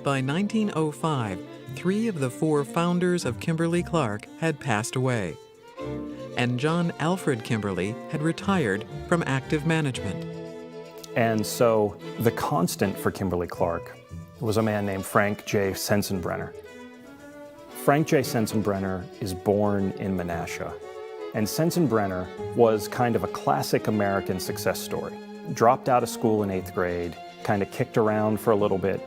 By 1905, 3 of the 4 founders of Kimberly-Clark had passed away, and John Alfred Kimberly had retired from active management. And so the constant for Kimberly-Clark was a man named Frank J. Sensenbrenner. Frank J. Sensenbrenner is born in Menasha, and Sensenbrenner was kind of a classic American success story. Dropped out of school in 8th grade, kind of kicked around for a little bit.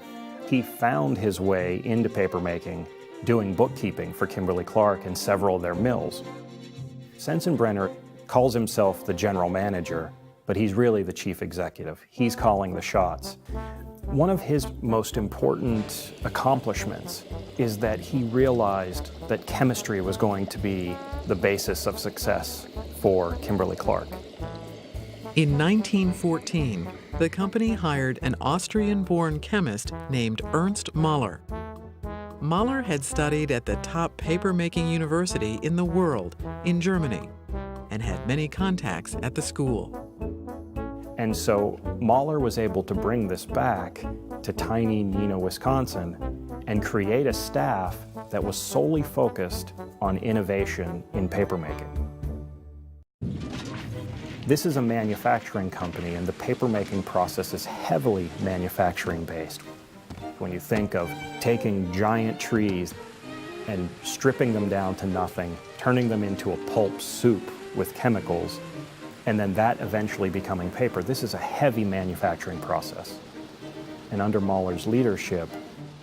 He found his way into papermaking, doing bookkeeping for Kimberly-Clark and several of their mills. Sensenbrenner calls himself the general manager, but he's really the chief executive. He's calling the shots. One of his most important accomplishments is that he realized that chemistry was going to be the basis of success for Kimberly-Clark. In 1914, the company hired an Austrian-born chemist named Ernst Mahler. Mahler had studied at the top paper-making university in the world, in Germany, and had many contacts at the school. And so Mahler was able to bring this back to tiny Neenah, Wisconsin, and create a staff that was solely focused on innovation in papermaking. This is a manufacturing company, and the papermaking process is heavily manufacturing-based. When you think of taking giant trees and stripping them down to nothing, turning them into a pulp soup with chemicals, and then that eventually becoming paper, this is a heavy manufacturing process. And under Mahler's leadership,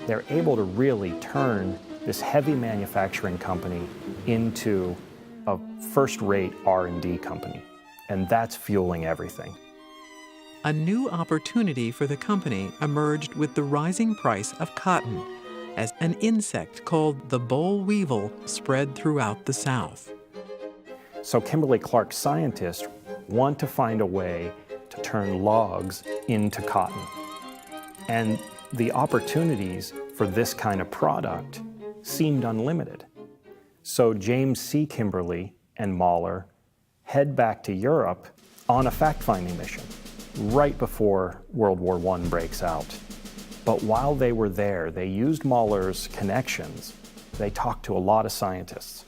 they're able to really turn this heavy manufacturing company into a first-rate R&D company. And that's fueling everything. A new opportunity for the company emerged with the rising price of cotton, as an insect called the boll weevil spread throughout the South. So Kimberly-Clark scientists want to find a way to turn logs into cotton. And the opportunities for this kind of product seemed unlimited. So James C. Kimberly and Mahler head back to Europe on a fact-finding mission right before World War I breaks out. But while they were there, they used Mahler's connections. They talked to a lot of scientists,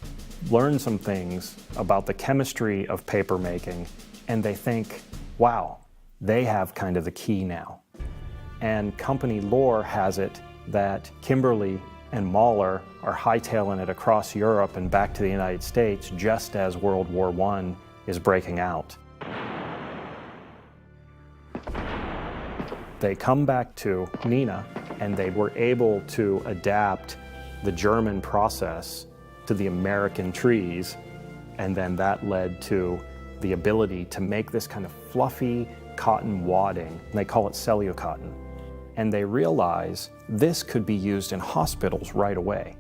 learned some things about the chemistry of papermaking, and they think, wow, they have kind of the key now. And company lore has it that Kimberly and Mahler are hightailing it across Europe and back to the United States just as World War I is breaking out. They come back to Neenah, and they were able to adapt the German process to the American trees, and then that led to the ability to make this kind of fluffy cotton wadding, and they call it Celje Cotton. And they realize this could be used in hospitals right away.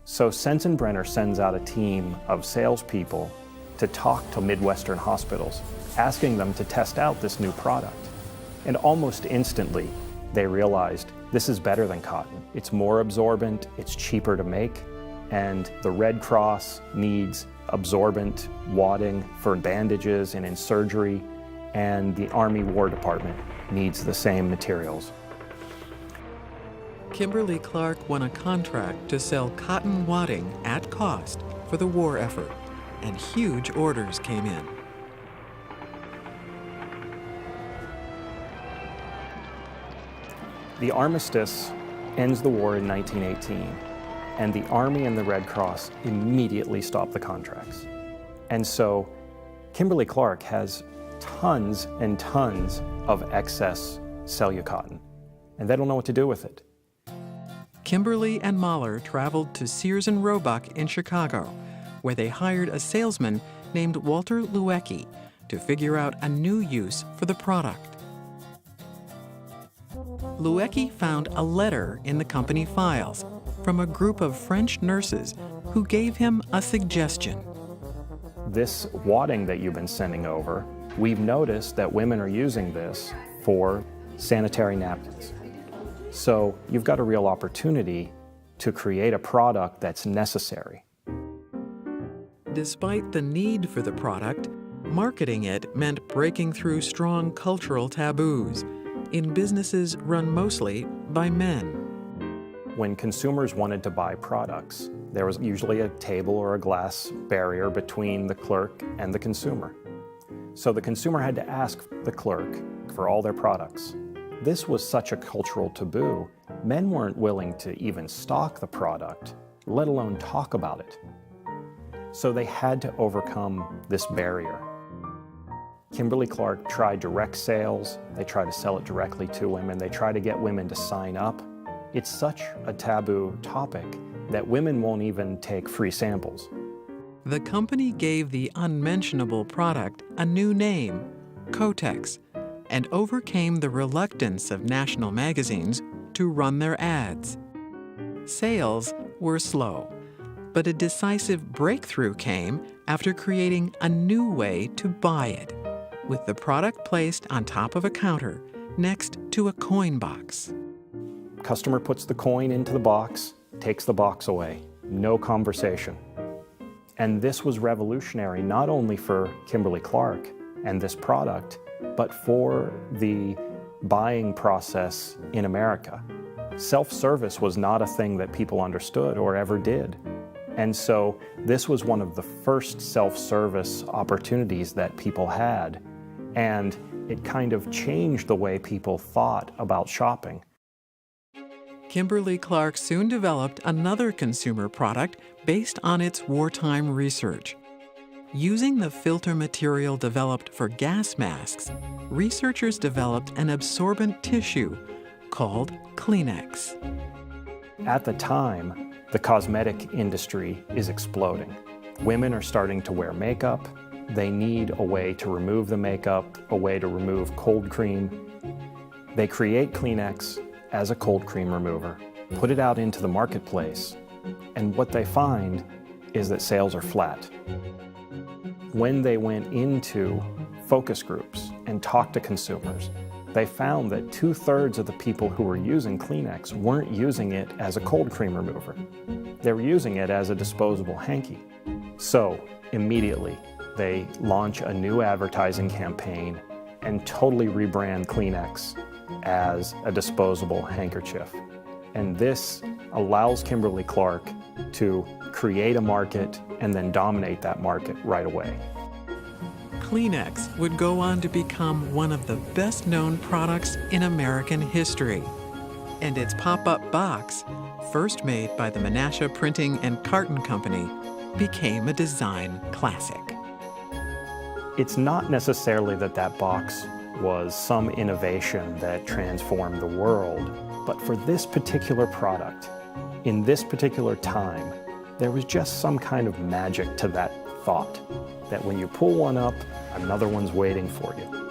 So Sensenbrenner sends out a team of salespeople to talk to Midwestern hospitals, asking them to test out this new product. And almost instantly, they realized this is better than cotton. It's more absorbent, it's cheaper to make, and the Red Cross needs absorbent wadding for bandages and in surgery, and the Army War Department needs the same materials. Kimberly-Clark won a contract to sell cotton wadding at cost for the war effort, and huge orders came in. The armistice ends the war in 1918, and the Army and the Red Cross immediately stop the contracts. And so Kimberly-Clark has tons and tons of excess Celje cotton, and they don't know what to do with it. Kimberly and Mahler traveled to Sears and Roebuck in Chicago, where they hired a salesman named Walter Luecke to figure out a new use for the product. Luecke found a letter in the company files from a group of French nurses who gave him a suggestion. This wadding that you've been sending over, we've noticed that women are using this for sanitary napkins. So you've got a real opportunity to create a product that's necessary. Despite the need for the product, marketing it meant breaking through strong cultural taboos in businesses run mostly by men. when consumers wanted to buy products, there was usually a table or a glass barrier between the clerk and the consumer. So the consumer had to ask the clerk for all their products. This was such a cultural taboo, men weren't willing to even stock the product, let alone talk about it. So they had to overcome this barrier. Kimberly-Clark tried direct sales, they tried to sell it directly to women, they tried to get women to sign up. It's such a taboo topic that women won't even take free samples. The company gave the unmentionable product a new name, Kotex, and overcame the reluctance of national magazines to run their ads. Sales were slow, but a decisive breakthrough came after creating a new way to buy it, with the product placed on top of a counter next to a coin box. Customer puts the coin into the box, takes the box away, no conversation. And this was revolutionary not only for Kimberly-Clark and this product, but for the buying process in America. Self-service was not a thing that people understood or ever did. And so this was one of the first self-service opportunities that people had. And it kind of changed the way people thought about shopping. Kimberly-Clark soon developed another consumer product based on its wartime research. Using the filter material developed for gas masks, researchers developed an absorbent tissue called Kleenex. At the time, the cosmetic industry is exploding. Women are starting to wear makeup. They need a way to remove the makeup, a way to remove cold cream. They create Kleenex as a cold cream remover, put it out into the marketplace, and what they find is that sales are flat. When they went into focus groups and talked to consumers, they found that 2/3 of the people who were using Kleenex weren't using it as a cold cream remover. They were using it as a disposable hanky. So immediately, they launch a new advertising campaign and totally rebrand Kleenex as a disposable handkerchief. And this allows Kimberly-Clark to create a market and then dominate that market right away. Kleenex would go on to become one of the best-known products in American history. And its PopUp Box, first made by the Menasha Printing and Carton Company, became a design classic. It's not necessarily that that box was some innovation that transformed the world, but for this particular product, in this particular time, there was just some kind of magic to that thought, that when you pull one up, another one's waiting for you.